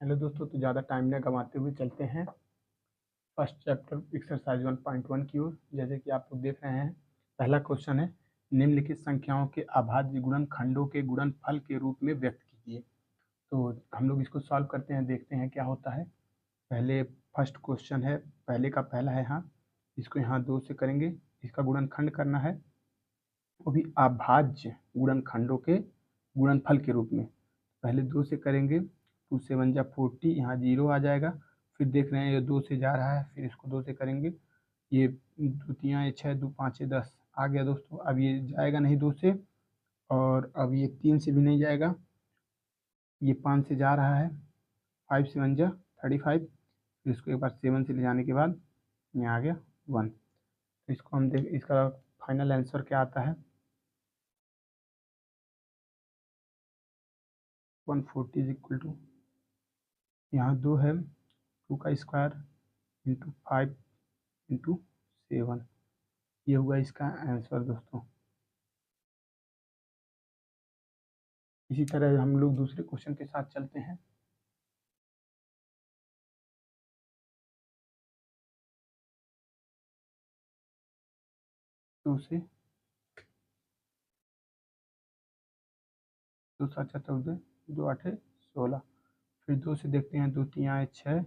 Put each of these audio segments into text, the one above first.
Hello दोस्तों, तो ज़्यादा टाइम न गंवाते हुए चलते हैं फर्स्ट चैप्टर एक्सरसाइज 1.1 की ओर। जैसे कि आप लोग देख रहे हैं, पहला क्वेश्चन है निम्नलिखित संख्याओं के अभाज्य गुणनखंडों के गुणनफल के रूप में व्यक्त कीजिए। तो हम लोग इसको सॉल्व करते हैं, देखते हैं क्या होता है। पहले फर्स्ट क्वेश्चन है, पहले का पहला है। हाँ, इसको यहाँ 2 से करेंगे, इसका गुणनखंड करना है, वो भी अभाज्य गुणनखंडों के गुणनफल के रूप में। पहले 2 से करेंगे, 2 से 1 जा 40, यहाँ 0 आ जाएगा। फिर देख रहे हैं ये 2 से जा रहा है, फिर इसको 2 से करेंगे, ये 2 तियाँ 6, 2 5 10 आ गया दोस्तों। अब ये जाएगा नहीं 2 से, और अब ये 3 से भी नहीं जाएगा, ये 5 से जा रहा है, 5 से 1 जा 35, फिर इसको एक बार 7 से ले जाने के बाद यहाँ आ गया 1। तो इसको हम देख, इसका फाइनल आंसर क्या आता है, 140 इज इक्वल टू, यहाँ 2 है, 2 का स्क्वायर इंटू 5 इंटू 7, ये हुआ इसका आंसर दोस्तों। इसी तरह हम लोग दूसरे क्वेश्चन के साथ चलते हैं। दो से 2 7 14, 2 8 16, फिर 2 से देखते हैं, 2 3 6,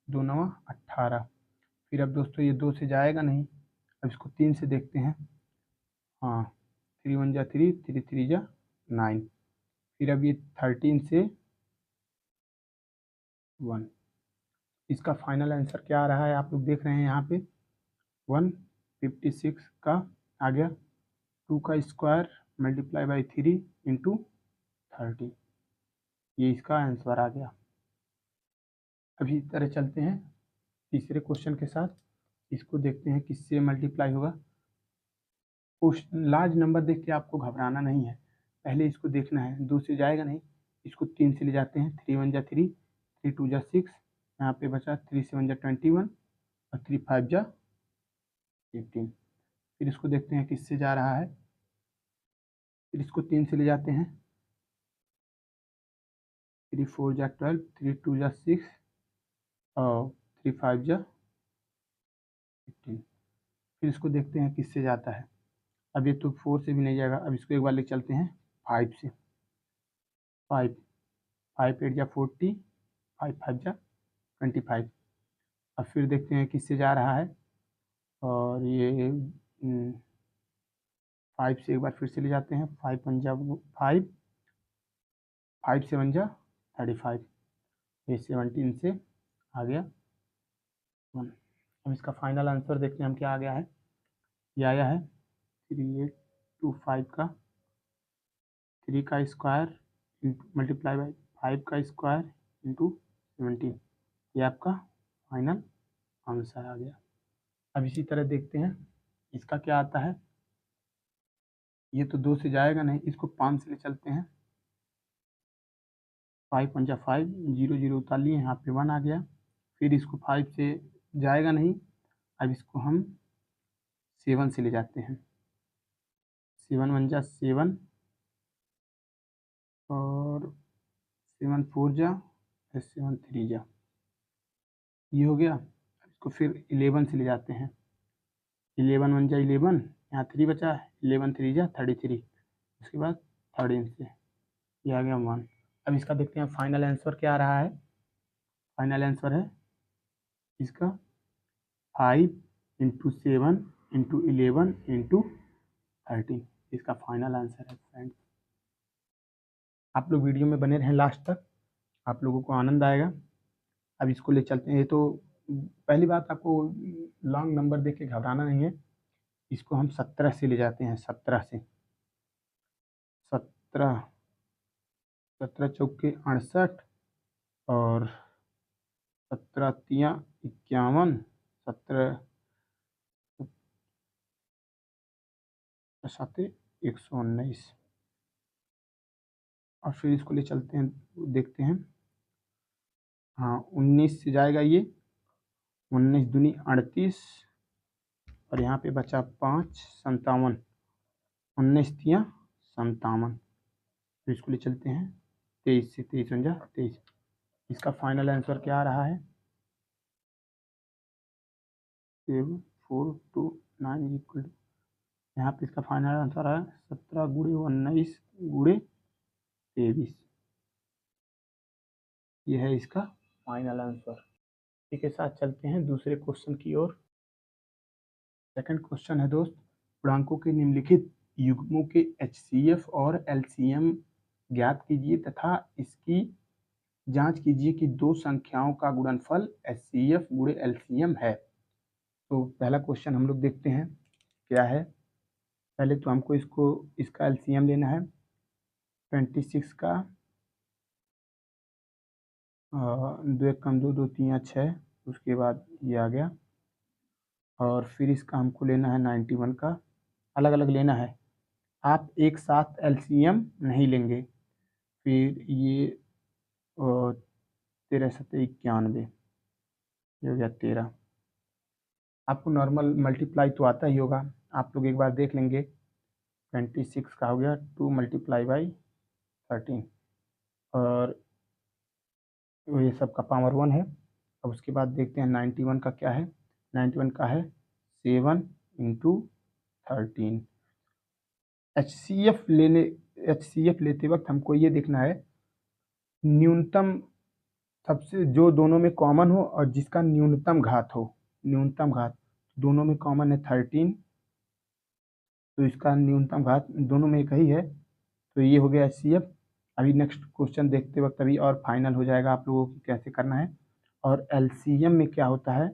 2 9 18। फिर अब दोस्तों ये 2 से जाएगा नहीं, अब इसको 3 से देखते हैं। हाँ, 3 1 जा 3, 3 3 जा 9। फिर अब ये 13 से 1, इसका फाइनल आंसर क्या आ रहा है, आप लोग देख रहे हैं यहाँ पे 156 का आ गया, 2 का स्क्वायर मल्टीप्लाई बाई 3 इंटू 30, ये इसका आंसर आ गया। अभी इस तरह चलते हैं तीसरे क्वेश्चन के साथ, इसको देखते हैं किससे मल्टीप्लाई होगा। लार्ज नंबर देख के आपको घबराना नहीं है, पहले इसको देखना है। 2 से जाएगा नहीं, इसको 3 से ले जाते हैं, 3 1 जा 3, 3 2 जा 6, यहाँ पे बचा 3 7 जा 21, और 3 5 जा 15। फिर इसको देखते हैं किससे जा रहा है, फिर इसको 3 से ले जाते हैं, 3 4 जा 12, 3 2 जा 6, और 3 5 जा 15। फिर इसको देखते हैं किससे जाता है। अब ये तो 4 से भी नहीं जाएगा, अब इसको एक बार ले चलते हैं 5 से। 5 5 8 जा 40, 5 5 जा 25। अब फिर देखते हैं किससे जा रहा है, और ये 5 से एक बार फिर से ले जाते हैं, 5 1 जा 5, 5 से 1 जा 35, ये 17 से आ गया 1। अब इसका फाइनल आंसर देखते हैं हम क्या आ गया है। ये आया है 3825 का 3 का स्क्वायर मल्टीप्लाई बाई 5 का स्क्वायर इंटू 17, ये आपका फाइनल आंसर आ गया। अब इसी तरह देखते हैं इसका क्या आता है। ये तो 2 से जाएगा नहीं, इसको 5 से ले चलते हैं, 5 1 जा 5, 0 0 उतार लिए, यहाँ पे 1 आ गया। फिर इसको 5 से जाएगा नहीं, अब इसको हम 7 से ले जाते हैं, 7 1 जा 7, और 7 4 जा 7 3 जा, ये हो गया। अब इसको फिर 11 से ले जाते हैं, 11 1 जा 11, यहाँ 3 बचा, 11 3 जा 33, उसके बाद 13 से ये आ गया 1। अब इसका देखते हैं फाइनल आंसर क्या आ रहा है। फाइनल आंसर है इसका 5 इंटू 7 इंटू 11 इंटू 13, इसका फाइनल आंसर है फ्रेंड्स। आप लोग वीडियो में बने रहें लास्ट तक, आप लोगों को आनंद आएगा। अब इसको ले चलते हैं। तो पहली बात, आपको लॉन्ग नंबर देख के घबराना नहीं है, इसको हम 17 से ले जाते हैं, 17 से, 17 17 चौके 68, और 17 तियाँ 51, 17 साते 119, और फिर इसको ले चलते हैं, देखते हैं। हाँ, 19 से जाएगा ये, 19 दूनी 38, और यहाँ पे बचा 5 57, 19 तियाँ 57। तो इसको ले चलते हैं 23 से, 23 जा 23, इसका फाइनल आंसर क्या आ रहा है? 7429 इक्वल, यहाँ पे इसका फाइनल आंसर है 17 गुणे 19 गुणे 23। ये है इसका फाइनल आंसर। इसी के साथ चलते हैं दूसरे क्वेश्चन की ओर। सेकंड क्वेश्चन है दोस्त, पूर्णांकों के निम्नलिखित युग्मों के HCF और LCM ज्ञात कीजिए तथा इसकी जांच कीजिए कि दो संख्याओं का गुणनफल HCF गुणे LCM है। तो पहला क्वेश्चन हम लोग देखते हैं क्या है। पहले तो हमको इसका LCM लेना है 26 का 2 एक कम 2 2 3 6, उसके बाद ये आ गया। और फिर इसका हमको लेना है 91 का, अलग अलग लेना है, आप एक साथ LCM नहीं लेंगे। फिर ये 13 7 91, ये हो गया 13। आपको नॉर्मल मल्टीप्लाई तो आता ही होगा, आप लोग एक बार देख लेंगे। 26 का हो गया 2 मल्टीप्लाई बाई 13, और ये सब का पावर 1 है। अब उसके बाद देखते हैं 91 का क्या है। 91 का है 7 इंटू 13। HCF लेते वक्त हमको ये देखना है न्यूनतम, सबसे जो दोनों में कॉमन हो और जिसका न्यूनतम घात हो। न्यूनतम घात दोनों में कॉमन है 13, तो इसका न्यूनतम घात दोनों में एक ही है, तो ये हो गया HCF। अभी नेक्स्ट क्वेश्चन देखते वक्त अभी और फाइनल हो जाएगा आप लोगों को कैसे करना है। और LCM में क्या होता है,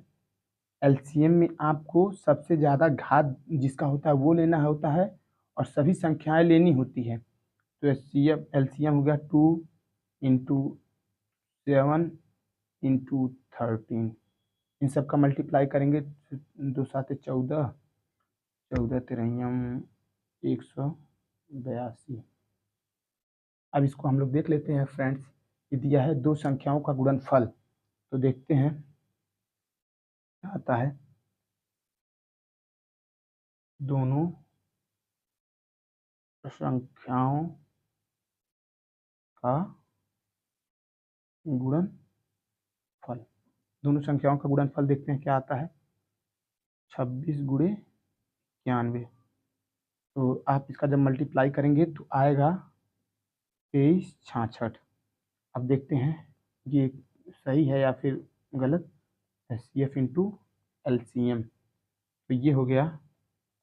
LCM में आपको सबसे ज़्यादा घात जिसका होता है वो लेना होता है और सभी संख्याएं लेनी होती है। तो LCM हो गया 2 इंटू 7 इंटू 13, इन सब का मल्टीप्लाई करेंगे 2 7 14, 14 तिरहियम 182। अब इसको हम लोग देख लेते हैं फ्रेंड्स। ये दिया है दो संख्याओं का गुणनफल, तो देखते हैं क्या आता है। दोनों संख्याओं का गुणनफल, दोनों संख्याओं का गुणनफल देखते हैं क्या आता है। 26 गुणे 91, तो आप इसका जब मल्टीप्लाई करेंगे तो आएगा 2366। अब देखते हैं ये सही है या फिर गलत। HCF इंटू LCM, तो ये हो गया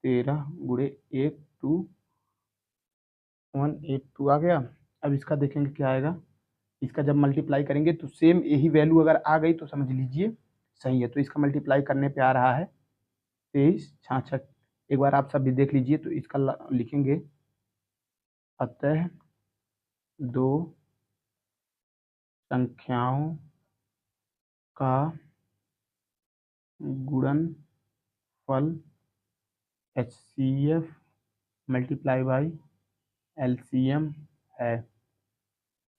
13 गुणे 182 आ गया। अब इसका देखेंगे क्या आएगा। इसका जब मल्टीप्लाई करेंगे तो सेम यही वैल्यू अगर आ गई तो समझ लीजिए सही है। तो इसका मल्टीप्लाई करने पे आ रहा है 2366। एक बार आप सब भी देख लीजिए, तो इसका लिखेंगे अतः दो संख्याओं का गुणनफल HCF मल्टीप्लाई बाई LCM है।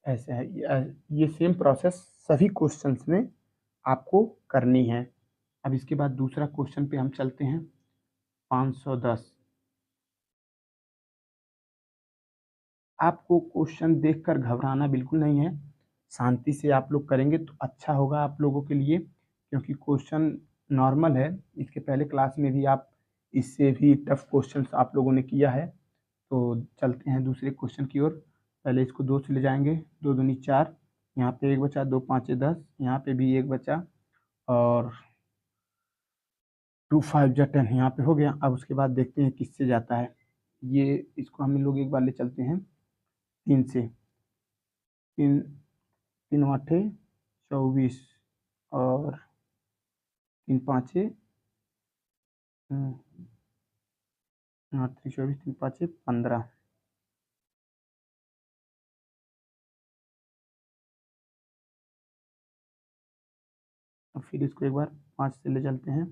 ऐसे है, ये सेम प्रोसेस सभी क्वेश्चंस में आपको करनी है। अब इसके बाद दूसरा क्वेश्चन पे हम चलते हैं 510। आपको क्वेश्चन देखकर घबराना बिल्कुल नहीं है, शांति से आप लोग करेंगे तो अच्छा होगा आप लोगों के लिए, क्योंकि क्वेश्चन नॉर्मल है। इसके पहले क्लास में भी आप इससे भी टफ क्वेश्चंस आप लोगों ने किया है। तो चलते हैं दूसरे क्वेश्चन की ओर। पहले इसको 2 से ले जाएंगे, 2 दूनी 4, यहाँ पे 1 बचा, 2 5 10, यहाँ पे भी 1 बचा, और 2 5 जा 10 यहाँ पे हो गया। अब उसके बाद देखते हैं किससे जाता है। ये इसको हम लोग एक बार ले चलते हैं 3 से। 3 3 8 24, और 3 5 8 24, 3 5 15। अब फिर इसको एक बार 5 से ले चलते हैं,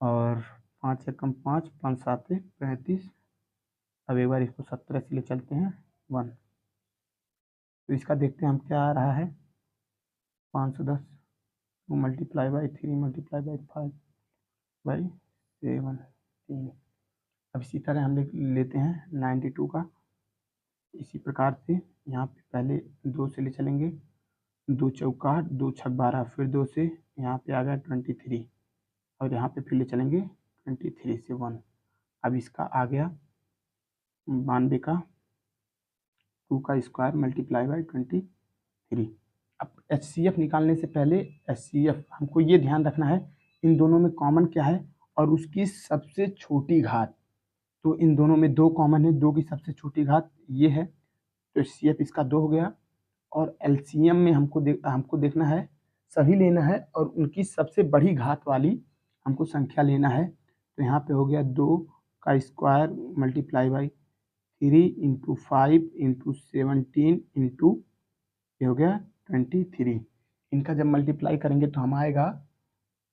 और 5 एकम 5, 5 7 35। अब एक बार इसको 17 से ले चलते हैं 1। तो इसका देखते हैं हम क्या आ रहा है। 510 multiply by 3 multiply by 5 by 7 3। अब इसी तरह हम लेते हैं 92 का। इसी प्रकार से यहाँ पे पहले 2 से ले चलेंगे, 2 चौका 8, 2 छक 12, फिर 2 से यहाँ पे आ गया 23 और यहाँ पे फिर ले चलेंगे 23 से 1। अब इसका आ गया 92 का 2 का स्क्वायर मल्टीप्लाई बाई 23। अब HCF निकालने से पहले HCF हमको ये ध्यान रखना है इन दोनों में कॉमन क्या है और उसकी सबसे छोटी घात। तो इन दोनों में 2 कॉमन है, 2 की सबसे छोटी घात ये है, तो HCF इसका 2 हो गया। और LCM में हमको देखना है, सभी लेना है और उनकी सबसे बड़ी घात वाली हमको संख्या लेना है। तो यहाँ पे हो गया 2 का square multiply by 3 into 5 into 17 into ये हो गया 23। इनका जब मल्टीप्लाई करेंगे तो हम आएगा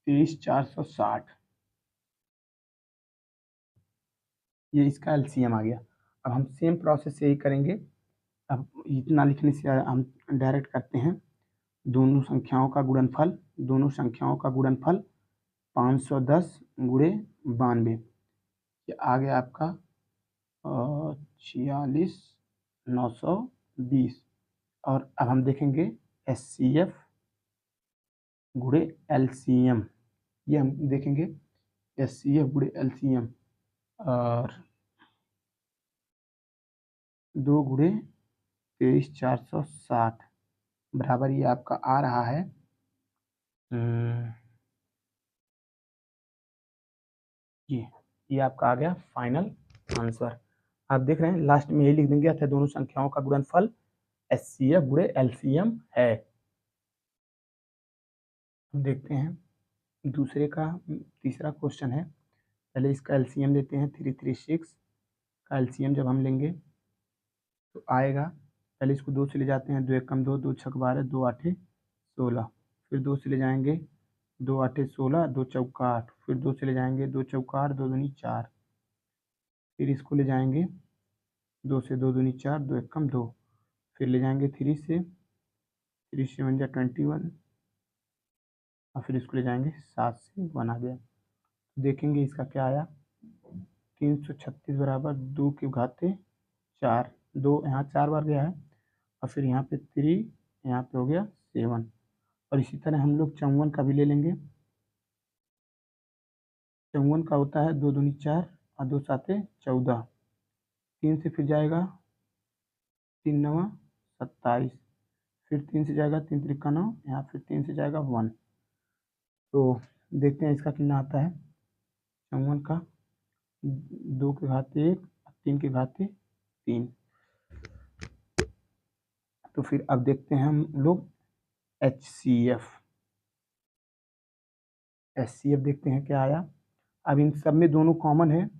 23,460, ये इसका LCM आ गया। अब हम सेम प्रोसेस यही करेंगे। अब इतना लिखने से हम डायरेक्ट करते हैं दोनों संख्याओं का गुणनफल, 510 गुणे 92, ये आ गया आपका 46,920। और अब हम देखेंगे HCF गुणे LCM, ये हम देखेंगे HCF गुणे LCM और 2 गुणे 23,460 बराबर ये आपका आ रहा है ये आपका आ गया फाइनल आंसर। आप देख रहे हैं लास्ट में यही लिख देंगे अतः दोनों संख्याओं का गुणनफल HCF गुणे LCM है। अब देखते हैं दूसरे का तीसरा क्वेश्चन है। पहले इसका LCM लेते हैं। 336 का LCM जब हम लेंगे तो आएगा, पहले इसको 2 से ले जाते हैं, 2 एक कम 2, 2 छक 12, 2 आठे 16, फिर 2 से ले जाएंगे 2 आठे 16, 2 चौका 8, फिर 2 से ले जाएंगे 2 चौका 8, 2 दूनी 4, फिर इसको ले जाएंगे 2 से 2 दूनी 4, 2 एक कम 2, फिर ले जाएंगे 3 से 3 जा 21 और फिर इसको ले जाएंगे 7 से 1 आ गया। देखेंगे इसका क्या आया, 336 बराबर 2 की घाते 4, 2 यहाँ 4 बार गया है और फिर यहाँ पे 3, यहाँ पे हो गया 7 और इसी तरह हम लोग 54 का भी ले लेंगे। 54 का होता है 2 दूनी 4 और 2 साते 14, 3 से फिर जाएगा 3 नवा 27, फिर 3 से जाएगा 3 त्रिका 9, यहाँ फिर 3 से जाएगा 1। तो देखते हैं इसका कितना आता है। 54 का 2 के घाते 1, 3 के घाते 3। तो फिर अब देखते हैं हम लोग HCF देखते हैं क्या आया। अब इन सब में दोनों कॉमन है,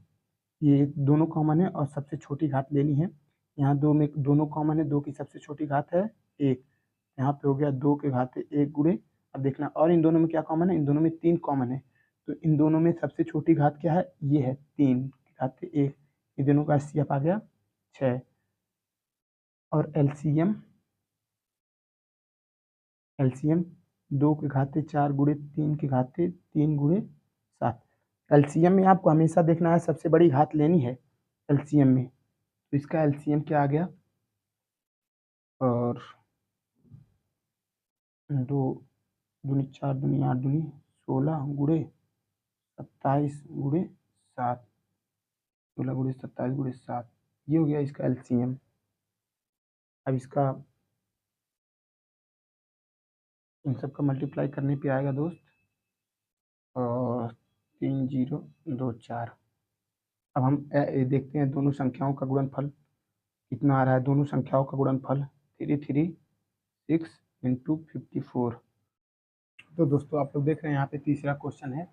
ये दोनों कॉमन है और सबसे छोटी घात लेनी है। यहाँ 2 में दोनों कॉमन है, 2 की सबसे छोटी घात है 1, यहाँ पे हो गया 2 के घाते 1 गुणे। अब देखना और इन दोनों में क्या कॉमन है, इन दोनों में 3 कॉमन है, तो इन दोनों में सबसे छोटी घात क्या है, ये है 3 के घाते 1, इन दोनों का HCF आ गया 6। और LCM 2 के घाते 4 गुणे 3 के घाते 3 गुणे 7। LCM में आपको हमेशा देखना है सबसे बड़ी घात लेनी है LCM में, तो इसका LCM क्या आ गया, और 2 दूनी 4 दूनी 8 दूनी 16 गुणे 27 गुणे 7, 16 गुणे 27 गुणे 7, ये हो गया इसका LCM। अब इसका इन सब का मल्टीप्लाई करने पे आएगा दोस्त और 3024। अब हम देखते हैं दोनों संख्याओं का गुणनफल कितना आ रहा है। दोनों संख्याओं का गुणनफल 336 इंटू 54। तो दोस्तों आप लोग देख रहे हैं यहाँ पे तीसरा क्वेश्चन है,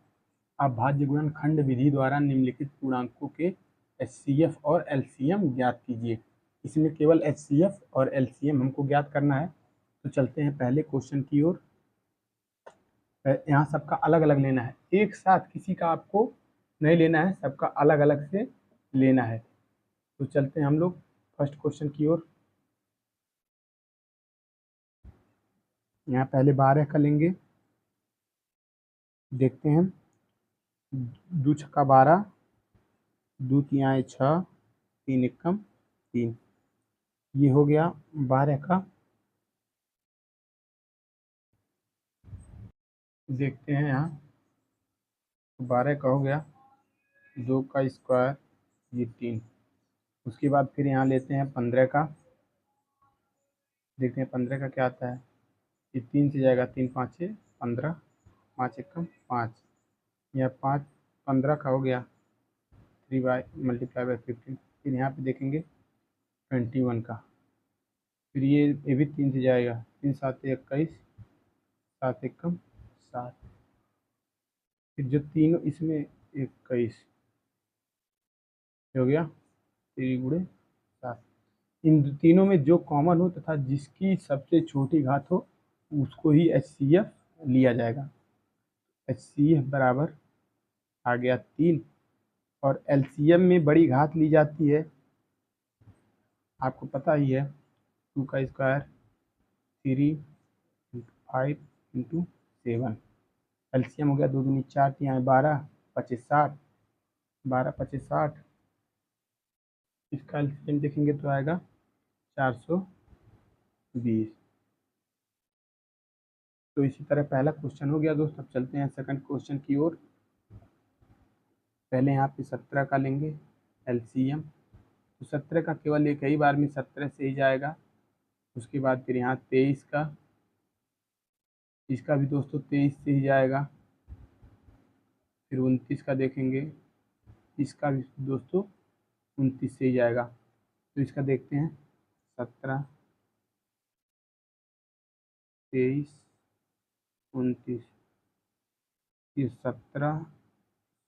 अभाज्य गुणनखंड विधि द्वारा निम्नलिखित पूर्णांकों के HCF और LCM ज्ञात कीजिए। इसमें केवल HCF और LCM हमको ज्ञात करना है। तो चलते हैं पहले क्वेश्चन की ओर। यहाँ सबका अलग अलग लेना है, एक साथ किसी का आपको नहीं लेना है, सबका अलग अलग से लेना है। तो चलते हैं हम लोग फर्स्ट क्वेश्चन की ओर। यहाँ पहले 12 का लेंगे, देखते हैं 2 छक्का 12, 2 तियाएँ 6, 3 एकम 3, ये हो गया 12 का देखते हैं यहाँ 12 का हो गया, 2 का स्क्वायर ये 3। उसके बाद फिर यहाँ लेते हैं 15 का, देखते हैं 15 का क्या आता है। ये 3 से जाएगा, 3 5 6 15, 5 1 5, यह 5 15 का हो गया, 3 बाई मल्टीप्लाई बाई 15। फिर यहाँ पे देखेंगे 21 का, फिर ये भी 3 से जाएगा, 3 7 21, 7 1 7, फिर जो तीनों इसमें 21 हो गया, 3 गुणे 7। इन तीनों में जो कॉमन हो तथा जिसकी सबसे छोटी घात हो उसको ही HCF लिया जाएगा। HCF बराबर आ गया 3, और LCM में बड़ी घात ली जाती है, आपको पता ही है, 2 का स्क्वायर 3 इंटू 5 इंटू 7। LCM हो गया 2 दूनी 4, 3 12, 25 60, 12 25 60। इसका LCM देखेंगे तो आएगा 420। तो इसी तरह पहला क्वेश्चन हो गया दोस्त। अब चलते हैं सेकंड क्वेश्चन की ओर। पहले यहाँ पे 17 का लेंगे LCM, तो 17 का केवल एक ही बार में 17 से ही जाएगा। उसके बाद फिर यहाँ 23 का, इसका भी दोस्तों 23 से ही जाएगा। फिर 29 का देखेंगे, इसका भी दोस्तों 29 से ही जाएगा। तो इसका देखते हैं 17 23 29, ये 17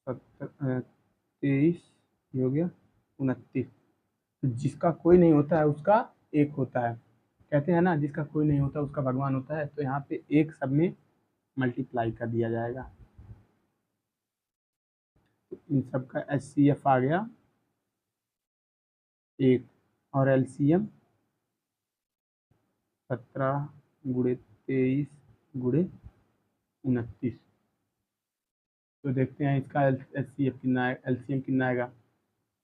23 हो गया 29। तो जिसका कोई नहीं होता है उसका एक होता है, कहते हैं ना जिसका कोई नहीं होता उसका भगवान होता है। तो यहाँ पे एक सब में मल्टीप्लाई कर दिया जाएगा, तो इन सब का HCF आ गया 1, और LCM 17 गुणे 23 गुणे 29। तो देखते हैं इसका HCF कितना है, LCM कितना आएगा।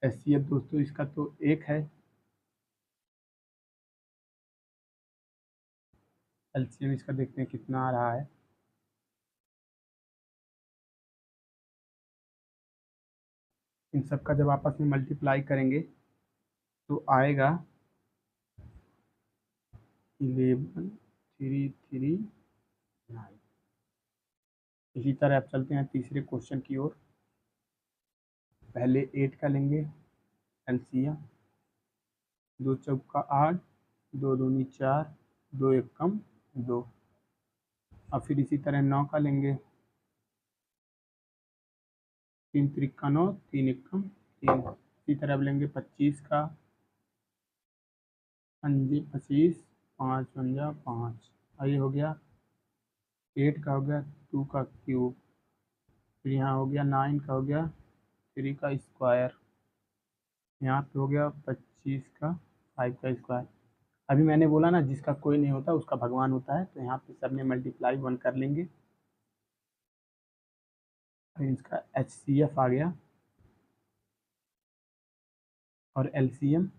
HCF दोस्तों इसका तो 1 है, LCM इसका देखते हैं कितना आ रहा है। इन सब का जब आपस में मल्टीप्लाई करेंगे तो आएगा 11,339। इसी तरह अब चलते हैं तीसरे क्वेश्चन की ओर। पहले 8 का लेंगे LCM, 2 चौका 8, 2 दूनी 4, 2 एक कम 2। अब फिर इसी तरह 9 का लेंगे, 3 त्रिका 9, 3 एक कम 3। इसी तरह अब लेंगे 25 का, 5 25, 5 पंजा 5, और ये हो गया 8 का, हो गया 2 का क्यूब। फिर यहाँ हो गया 9 का, हो गया 3 का स्क्वायर। यहाँ पे हो गया 25 का 5 का स्क्वायर। अभी मैंने बोला ना जिसका कोई नहीं होता उसका भगवान होता है, तो यहाँ पे सब में मल्टीप्लाई 1 कर लेंगे। इसका HCF आ गया, और LCM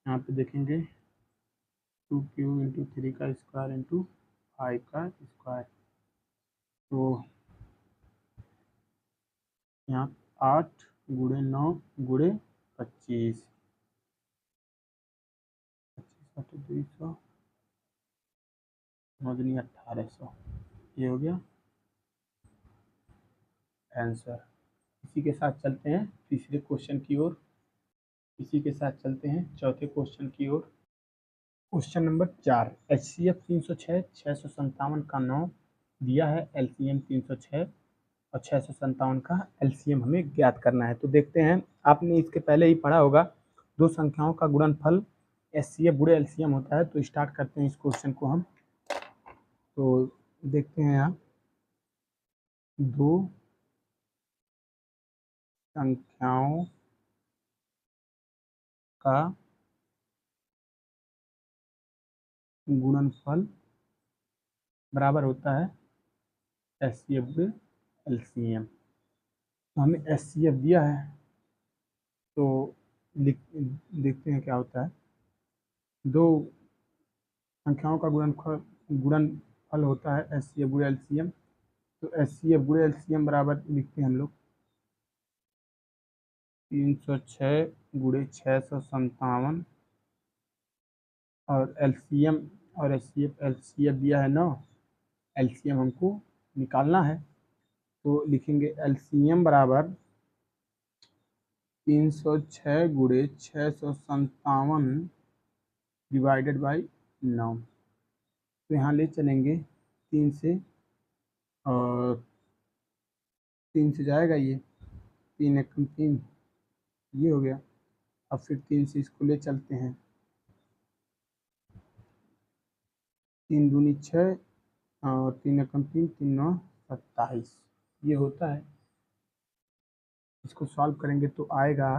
यहाँ पे देखेंगे 2 क्यूब इंटू 3 का स्क्वायर इंटू 5 का स्क्वायर। तो यहाँ 8 गुणे 9 गुणे 25, 25 200, 9 दूनी 1800, ये हो गया आंसर। इसी के साथ चलते हैं तीसरे क्वेश्चन की ओर। इसी के साथ चलते हैं चौथे क्वेश्चन की ओर। क्वेश्चन नंबर 4, HCF 306 657 का 9 दिया है, LCM 306 और 657 का LCM हमें ज्ञात करना है। तो देखते हैं, आपने इसके पहले ही पढ़ा होगा, दो संख्याओं का गुणनफल HCF गुणे LCM होता है। तो स्टार्ट करते हैं इस क्वेश्चन को हम। तो देखते हैं यहाँ दो संख्याओं का गुणनफल बराबर होता है HCF गुणे LCM। तो हमें HCF दिया है, तो देखते हैं क्या होता है। दो संख्याओं का गुणनफल फल होता है HCF गुणे LCM। तो HCF गुणे LCM बराबर लिखते हैं हम लोग 306 गुणे 657 और LCM और HCF दिया है 9। LCM हमको निकालना है, तो लिखेंगे LCM बराबर 306 गुणे 657 डिवाइडेड बाई 9। तो यहाँ ले चलेंगे 3 से, और 3 से जाएगा ये, 3 एकम 3, ये हो गया। अब फिर 3 से इसको ले चलते हैं, 3 दूनी 6 और 3 एकम 3, 3 9 27, ये होता है। इसको सॉल्व करेंगे तो आएगा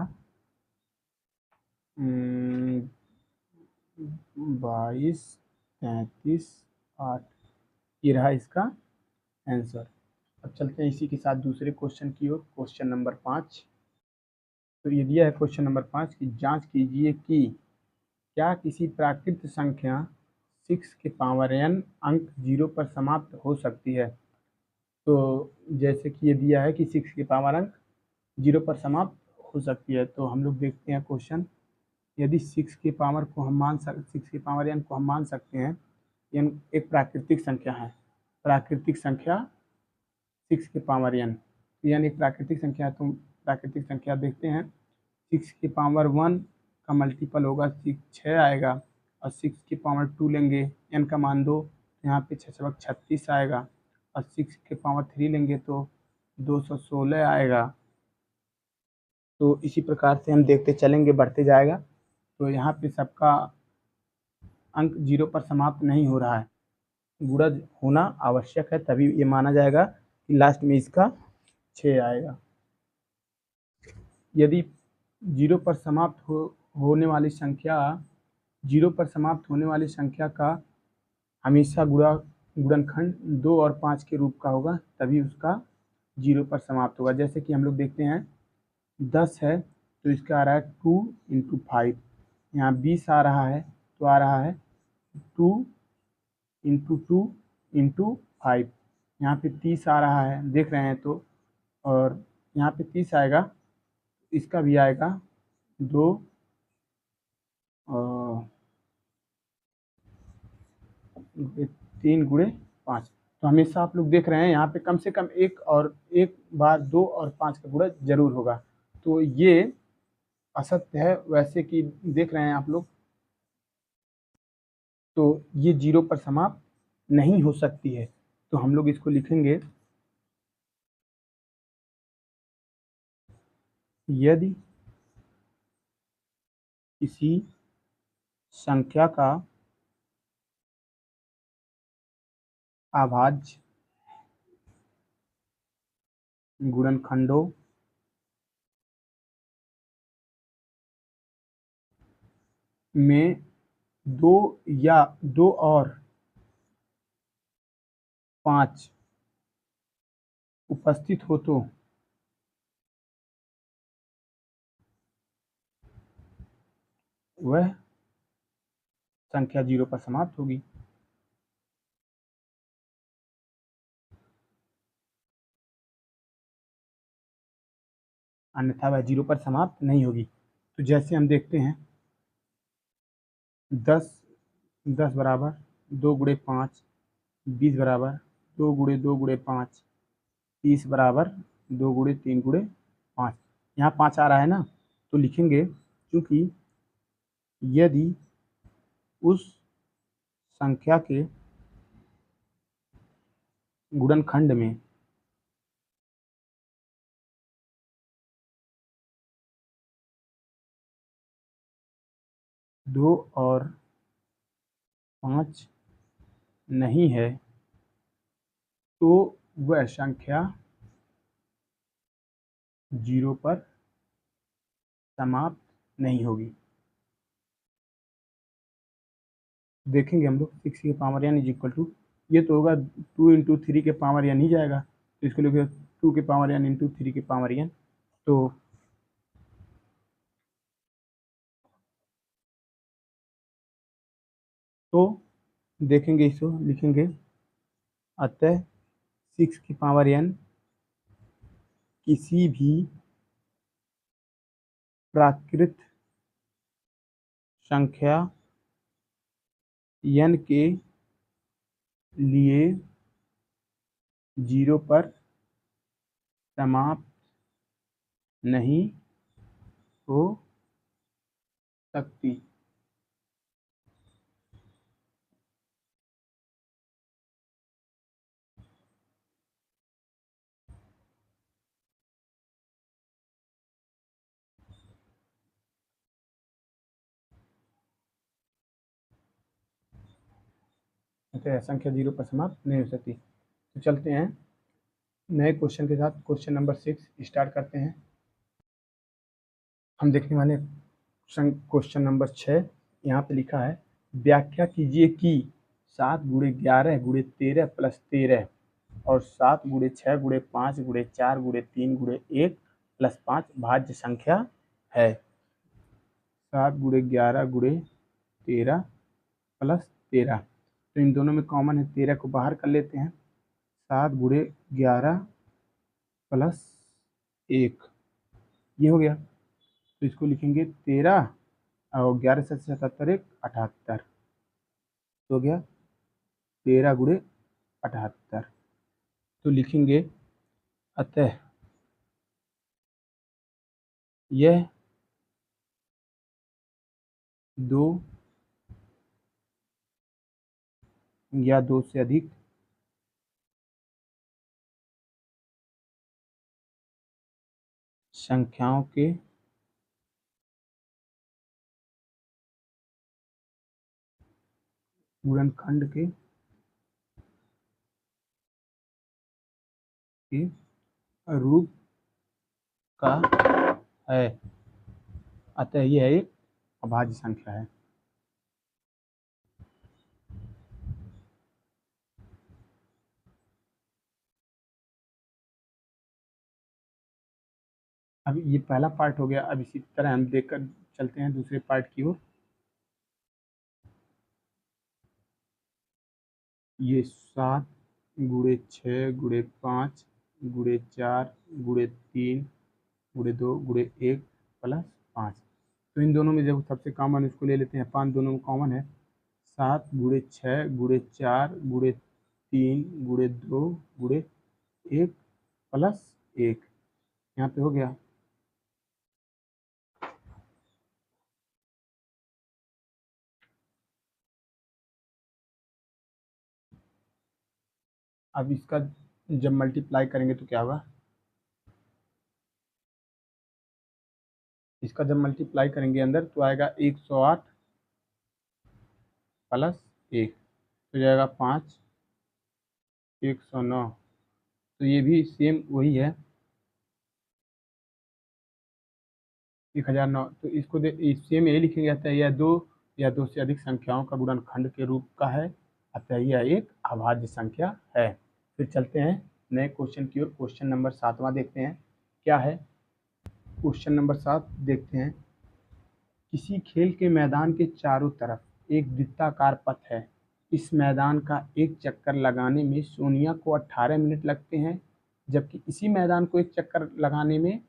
22, 33, 8, ये रहा इसका आंसर। अब चलते हैं इसी के साथ दूसरे क्वेश्चन की ओर। Question number 5। तो ये दिया है क्वेश्चन नंबर 5 की जांच कीजिए कि क्या किसी प्राकृत संख्या 6 के पावर n अंक 0 पर समाप्त हो सकती है। तो जैसे कि ये दिया है कि 6 के पावर अंक 0 पर समाप्त हो सकती है, तो हम लोग देखते हैं क्वेश्चन। यदि 6 के पावर को हम मान 6 के पावर n को हम मान सकते हैं, n एक प्राकृतिक संख्या है, प्राकृतिक संख्या 6 के पावर n, यानी एक प्राकृतिक संख्या है। तो प्राकृतिक संख्या देखते हैं, 6 के पावर 1 का मल्टीपल होगा 6 आएगा, और 6 की पावर 2 लेंगे, n का मान 2, यहाँ पे 6 36 आएगा, और 6 के पावर 3 लेंगे तो 216 आएगा। तो इसी प्रकार से हम देखते चलेंगे, बढ़ते जाएगा। तो यहाँ पे सबका अंक 0 पर समाप्त नहीं हो रहा है, गुणज होना आवश्यक है, तभी ये माना जाएगा कि लास्ट में इसका 6 आएगा। यदि 0 पर समाप्त होने वाली संख्या 0 पर समाप्त होने वाली संख्या का हमेशा गुणनखंड 2 और 5 के रूप का होगा, तभी उसका 0 पर समाप्त होगा। जैसे कि हम लोग देखते हैं 10 है तो इसका आ रहा है 2 इंटू 5, यहाँ 20 आ रहा है तो आ रहा है 2 इंटू 2 इंटू 5, यहाँ पे 30 आ रहा है, देख रहे हैं तो, और यहाँ पे 30 आएगा, इसका भी आएगा 2 3 गुणे 5। तो हमेशा आप लोग देख रहे हैं यहाँ पे कम से कम एक बार 2 और 5 का गुणा जरूर होगा। तो ये असत्य है, वैसे कि देख रहे हैं आप लोग, तो ये 0 पर समाप्त नहीं हो सकती है। तो हम लोग इसको लिखेंगे, यदि किसी संख्या का अभाज्य गुणनखंडों में 2 या 2 और 5 उपस्थित हो तो वह संख्या 0 पर समाप्त होगी। अन्यथा वह 0 पर समाप्त नहीं होगी। तो जैसे हम देखते हैं 10 बराबर 2 गुणे 5, 20 बराबर 2 गुणे 2 गुणे 5, 30 बराबर 2 गुणे 3 गुणे 5, यहाँ 5 आ रहा है ना, तो लिखेंगे क्योंकि यदि उस संख्या के गुणनखंड में दो और 5 नहीं है तो वह संख्या 0 पर समाप्त नहीं होगी। देखेंगे हम लोग 6 के power n is equal to, ये तो होगा 2 इंटू 3 के पावर n ही जाएगा, तो इसको लिखिए 2 के पावर n इंटू 3 के पावर n। तो देखेंगे, इसको लिखेंगे अतः 6 की पावर n किसी भी प्राकृत संख्या n के लिए 0 पर समाप्त नहीं हो सकती। तो संख्या 0 पर समाप्त नहीं हो सकती। तो चलते हैं नए क्वेश्चन के साथ। क्वेश्चन नंबर 6 स्टार्ट करते हैं। हम देखने वाले क्वेश्चन नंबर 6। यहाँ पे लिखा है व्याख्या कीजिए कि 7 × 11 × 13 + 13 और 7 × 6 × 5 × 4 × 3 × 1 + 5 भाज्य संख्या है। 7 × 11 × 13 + 13, तो इन दोनों में कॉमन है, 13 को बाहर कर लेते हैं। 7 × 11 + 1 ये हो गया। तो इसको लिखेंगे 13 और 11 से 77 1 78, तो हो गया 13 × 78। तो लिखेंगे अतः यह 2 या 2 से अधिक संख्याओं के गुणनखंड के रूप का है। अतः यह एक अभाज्य संख्या है। अब ये पहला पार्ट हो गया। अब इसी तरह हम देखकर चलते हैं दूसरे पार्ट की ओर। ये 7 × 6 × 5 × 4 × 3 × 2 × 1 + 5, तो इन दोनों में जब सबसे कॉमन इसको ले लेते हैं, 5 दोनों में कॉमन है। 7 × 6 × 4 × 3 × 2 × 1 + 1, यहाँ पे हो गया। अब इसका जब मल्टीप्लाई करेंगे तो क्या होगा, इसका जब मल्टीप्लाई करेंगे अंदर तो आएगा 108 + 1, तो जाएगा 5 109। तो ये भी सेम वही है 1009। तो इसको सेम यही लिखेंगे, अतः यह 2 या 2 से अधिक संख्याओं का गुणनखंड के रूप का है, अतः यह एक अभाज्य संख्या है। फिर चलते हैं नए क्वेश्चन की ओर। क्वेश्चन नंबर 7वां देखते हैं क्या है। क्वेश्चन नंबर 7 देखते हैं। किसी खेल के मैदान के चारों तरफ एक वृत्ताकार पथ है। इस मैदान का एक चक्कर लगाने में सोनिया को 18 मिनट लगते हैं, जबकि इसी मैदान को एक चक्कर लगाने में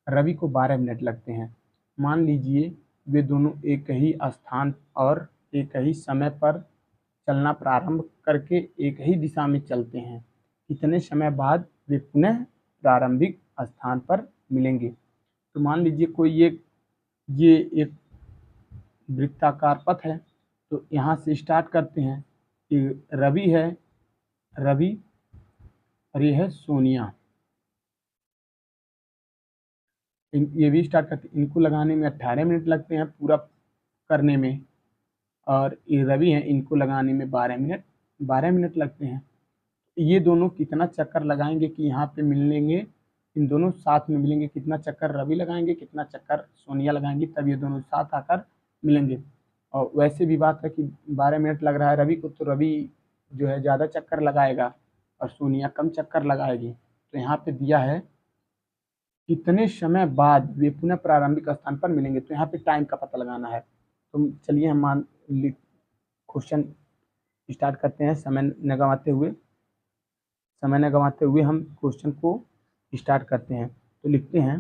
रवि को 12 मिनट लगते हैं। मान लीजिए वे दोनों एक ही स्थान और एक ही समय पर चलना प्रारंभ करके एक ही दिशा में चलते हैं। कितने समय बाद वे पुनः प्रारंभिक स्थान पर मिलेंगे। तो मान लीजिए कोई ये एक वृत्ताकार पथ है, तो यहाँ से स्टार्ट करते हैं कि रवि है, रवि और ये है सोनिया। ये भी स्टार्ट करते, इनको लगाने में 18 मिनट लगते हैं पूरा करने में, और ये रवि हैं, इनको लगाने में 12 मिनट लगते हैं। ये दोनों कितना चक्कर लगाएंगे कि यहाँ पे मिलेंगे, इन दोनों साथ में मिलेंगे। कितना चक्कर रवि लगाएंगे, कितना चक्कर सोनिया लगाएंगे, तब ये दोनों साथ आकर मिलेंगे। और वैसे भी बात है कि 12 मिनट लग रहा है रवि को, तो रवि जो है ज़्यादा चक्कर लगाएगा और सोनिया कम चक्कर लगाएगी। तो यहाँ पे दिया है कितने समय बाद वे पुनः प्रारंभिक स्थान पर मिलेंगे, तो यहाँ पे टाइम का पता लगाना है। तो चलिए हम क्वेश्चन स्टार्ट करते हैं समय न गंवाते हुए। समय न गंवाते हुए हम क्वेश्चन को स्टार्ट करते हैं। तो लिखते हैं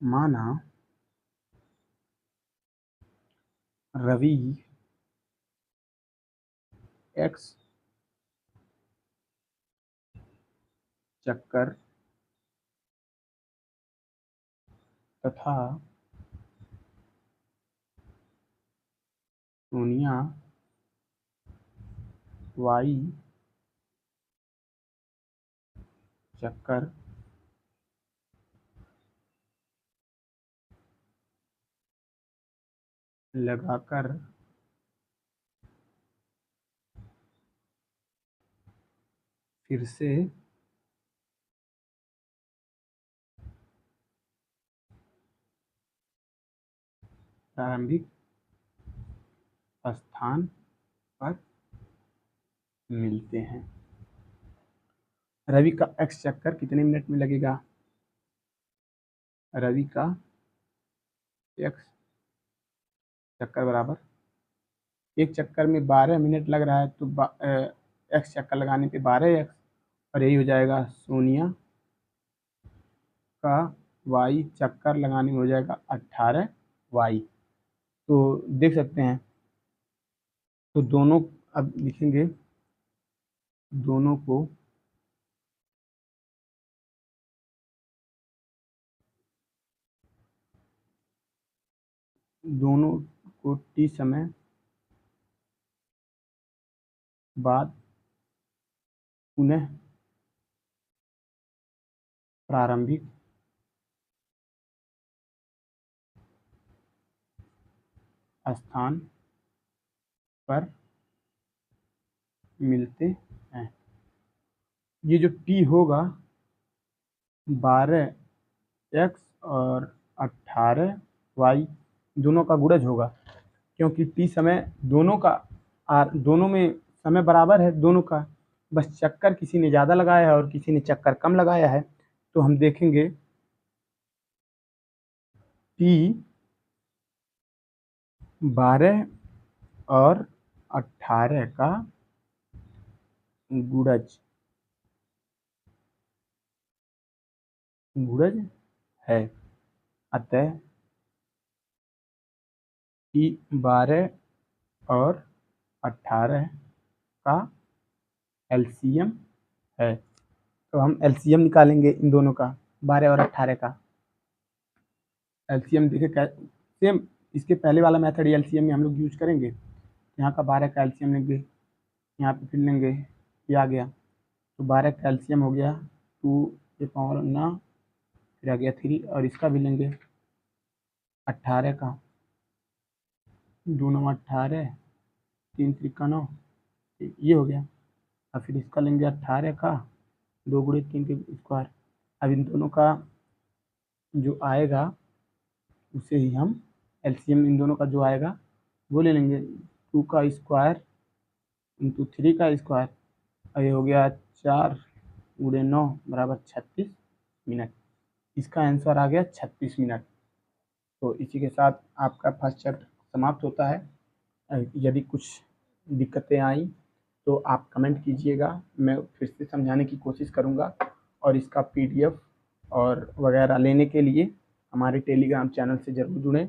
माना रवि एक्स चक्कर तथा सोनिया वाई चक्कर लगाकर फिर से प्रारंभिक स्थान पर मिलते हैं। रवि का एक्स चक्कर कितने मिनट में लगेगा? रवि का एक्स चक्कर बराबर, एक चक्कर में 12 मिनट लग रहा है तो एक्स चक्कर लगाने पे 12 एक्स, और यही हो जाएगा सोनिया का वाई चक्कर लगाने में हो जाएगा 18 वाई। तो देख सकते हैं, तो दोनों अब लिखेंगे, दोनों को टी समय बाद पुनः प्रारंभिक स्थान पर मिलते हैं। ये जो टी होगा 12 एक्स और 18 वाई दोनों का गुणज होगा, क्योंकि टी समय दोनों का दोनों में समय बराबर है दोनों का, बस चक्कर किसी ने ज़्यादा लगाया है और किसी ने चक्कर कम लगाया है। तो हम देखेंगे टी 12 और 18 का गुणज है, अतः टी 12 और 18 का एलसीएम है। तो हम एलसीएम निकालेंगे इन दोनों का, 12 और 18 का एलसीएम। देखिए सेम इसके पहले वाला मेथड एलसीएम में हम लोग यूज करेंगे। यहाँ का 12 का एलसीएम लेंगे, यहाँ पे फिर लेंगे, ये आ गया, तो 12 का एलसीएम हो गया 2 के पावर 9, फिर आ गया 3, और इसका भी लेंगे 18 का, 2 9 18, 3 3 9, ये हो गया। और फिर इसका लेंगे 18 का 2 गुणे 3 के स्क्वायर। अब इन दोनों का जो आएगा उसे ही हम एलसीएम इन दोनों का जो आएगा वो ले लेंगे, 2 का स्क्वायर इंटू 3 का स्क्वायर, और ये हो गया 4 गुणे 9 बराबर 36 मिनट। इसका आंसर आ गया 36 मिनट। तो इसी के साथ आपका फर्स्ट चैप्टर समाप्त होता है। यदि कुछ दिक्कतें आई तो आप कमेंट कीजिएगा, मैं फिर से समझाने की कोशिश करूँगा। और इसका पीडीएफ और वगैरह लेने के लिए हमारे टेलीग्राम चैनल से ज़रूर जुड़ें।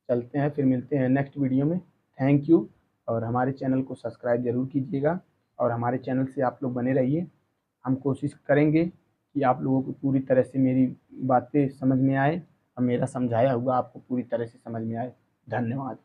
चलते हैं, फिर मिलते हैं नेक्स्ट वीडियो में। थैंक यू, और हमारे चैनल को सब्सक्राइब ज़रूर कीजिएगा और हमारे चैनल से आप लोग बने रहिए। हम कोशिश करेंगे कि आप लोगों को पूरी तरह से मेरी बातें समझ में आए और मेरा समझाया हुआ आपको पूरी तरह से समझ में आए। धन्यवाद।